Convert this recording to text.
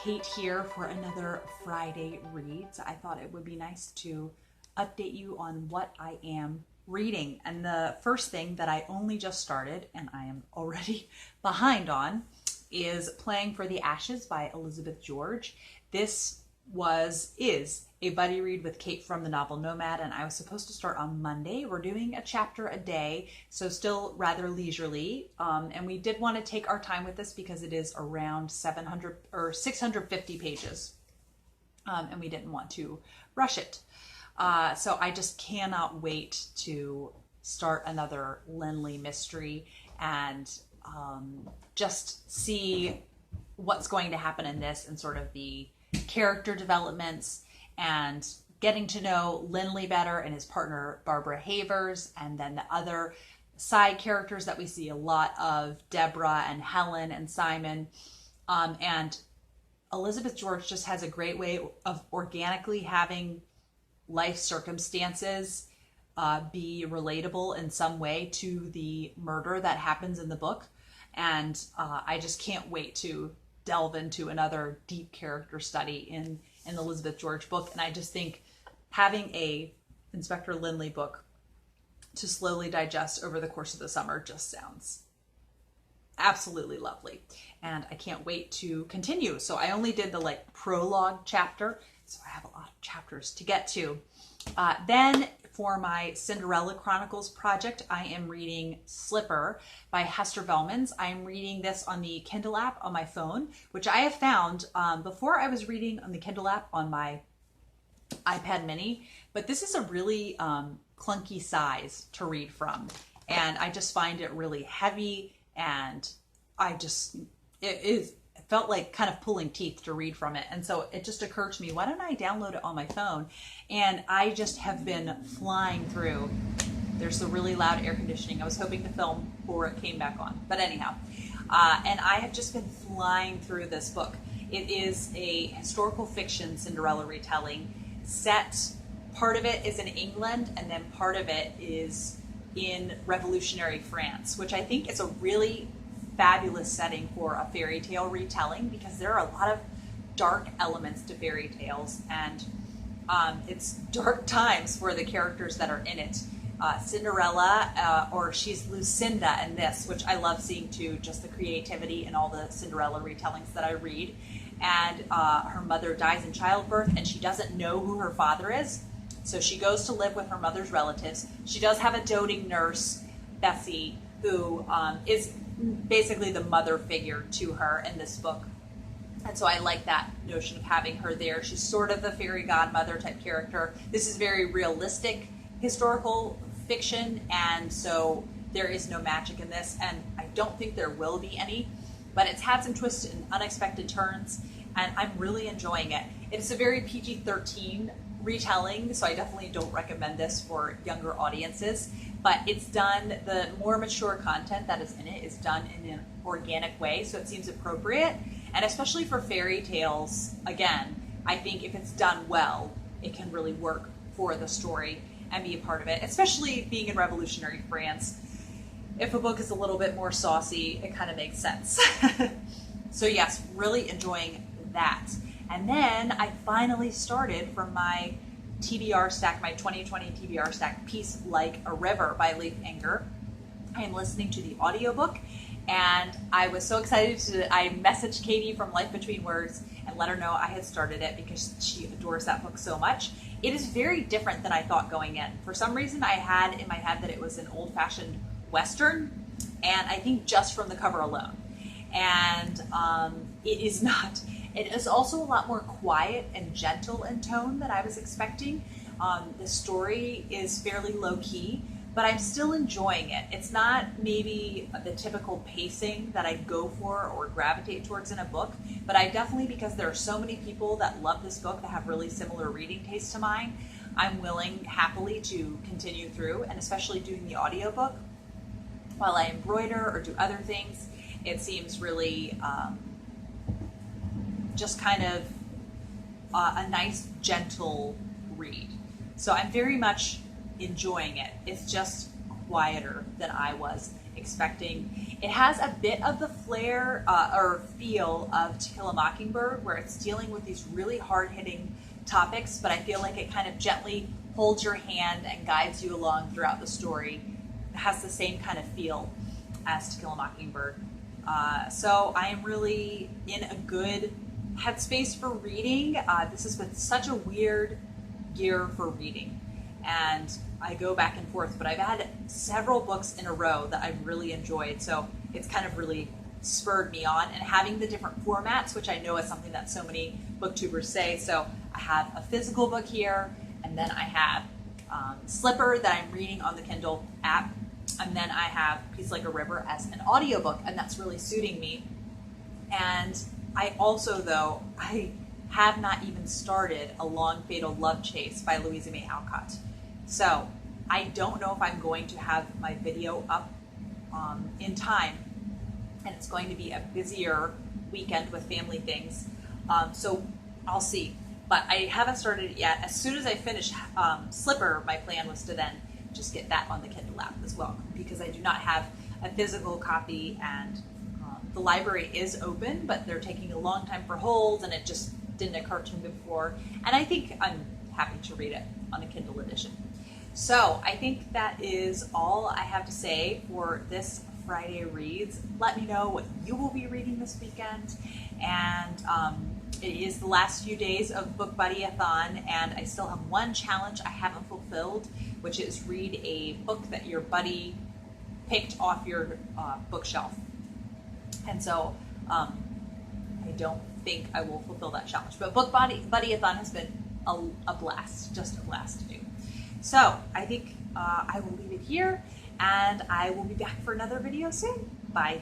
Kate here for another Friday Reads. I thought it would be nice to update you on what I am reading. And the first thing that I only just started, and I am already behind on, is Playing for the Ashes by Elizabeth George. This is a buddy read with Kate from the novel Nomad, and I was supposed to start on Monday. We're doing a chapter a day, so still rather leisurely. And we did want to take our time with this because it is around 700 or 650 pages, and we didn't want to rush it. So I just cannot wait to start another Linley mystery and just see what's going to happen in this and sort of the character developments and getting to know Linley better and his partner Barbara Havers, and then the other side characters that we see a lot of, Deborah and Helen and Simon. And Elizabeth George just has a great way of organically having life circumstances be relatable in some way to the murder that happens in the book. And I just can't wait to delve into another deep character study in an Elizabeth George book. And I just think having a Inspector Linley book to slowly digest over the course of the summer just sounds absolutely lovely. And I can't wait to continue. So I only did the prologue chapter, so I have a lot of chapters to get to. Then for my Cinderella Chronicles project, I am reading Slipper by Hester Velmans. I am reading this on the Kindle app on my phone, which I have found before I was reading on the Kindle app on my iPad mini, but this is a really clunky size to read from. And I just find it really heavy, and it felt like kind of pulling teeth to read from it. And so it just occurred to me, why don't I download it on my phone? And I just have been flying through. There's the really loud air conditioning. I was hoping to film before it came back on. But anyhow, and I have just been flying through this book. It is a historical fiction Cinderella retelling set. Part of it is in England, and then part of it is in revolutionary France, which I think is a really fabulous setting for a fairy tale retelling, because there are a lot of dark elements to fairy tales, and it's dark times for the characters that are in it. Cinderella, or she's Lucinda in this, which I love seeing too, just the creativity in all the Cinderella retellings that I read. And her mother dies in childbirth, and she doesn't know who her father is, so she goes to live with her mother's relatives. She does have a doting nurse, Bessie, who is basically the mother figure to her in this book. And so I like that notion of having her there. She's sort of the fairy godmother type character. This is very realistic historical fiction, and so there is no magic in this, and I don't think there will be any, but it's had some twists and unexpected turns, and I'm really enjoying it. It's a very PG-13 retelling, so I definitely don't recommend this for younger audiences, but it's done, the more mature content that is in it is done in an organic way, so it seems appropriate. And especially for fairy tales, again, I think if it's done well, it can really work for the story and be a part of it, especially being in revolutionary France. If a book is a little bit more saucy, it kind of makes sense. So yes, really enjoying that. And then I finally started from my TBR stack, my 2020 TBR stack, Peace Like a River by Leif Enger. I am listening to the audiobook, and I was so excited I messaged Katie from Life Between Words and let her know I had started it because she adores that book so much. It is very different than I thought going in. For some reason, I had in my head that it was an old-fashioned Western, and I think just from the cover alone. And it is not. It is also a lot more quiet and gentle in tone than I was expecting. The story is fairly low-key, but I'm still enjoying it. It's not maybe the typical pacing that I go for or gravitate towards in a book, but I definitely, because there are so many people that love this book that have really similar reading tastes to mine, I'm willing happily to continue through, and especially doing the audiobook while I embroider or do other things. It seems really just kind of a nice, gentle read. So I'm very much enjoying it. It's just quieter than I was expecting. It has a bit of the flair or feel of To Kill a Mockingbird, where it's dealing with these really hard-hitting topics, but I feel like it kind of gently holds your hand and guides you along throughout the story. It has the same kind of feel as To Kill a Mockingbird. So I am really in a good headspace for reading. This has been such a weird year for reading, and I go back and forth, but I've had several books in a row that I've really enjoyed, so it's kind of really spurred me on. And having the different formats, which I know is something that so many booktubers say, so I have a physical book here, and then I have Slipper that I'm reading on the Kindle app, and then I have Peace Like a River as an audiobook, and that's really suiting me. And I also, though, I have not even started A Long Fatal Love Chase by Louisa May Alcott. So I don't know if I'm going to have my video up in time, and it's going to be a busier weekend with family things. So I'll see, but I haven't started it yet. As soon as I finish Slipper, my plan was to then just get that on the Kindle app as well, because I do not have a physical copy, and the library is open, but they're taking a long time for holds, and it just didn't occur to me before. And I think I'm happy to read it on a Kindle edition. So I think that is all I have to say for this Friday Reads. Let me know what you will be reading this weekend. And it is the last few days of Book Buddy-a-thon, and I still have one challenge I haven't fulfilled, which is read a book that your buddy picked off your bookshelf. And so I don't think I will fulfill that challenge. But Book Buddy-a-thon has been a blast, just a blast to do. So I think I will leave it here, and I will be back for another video soon. Bye.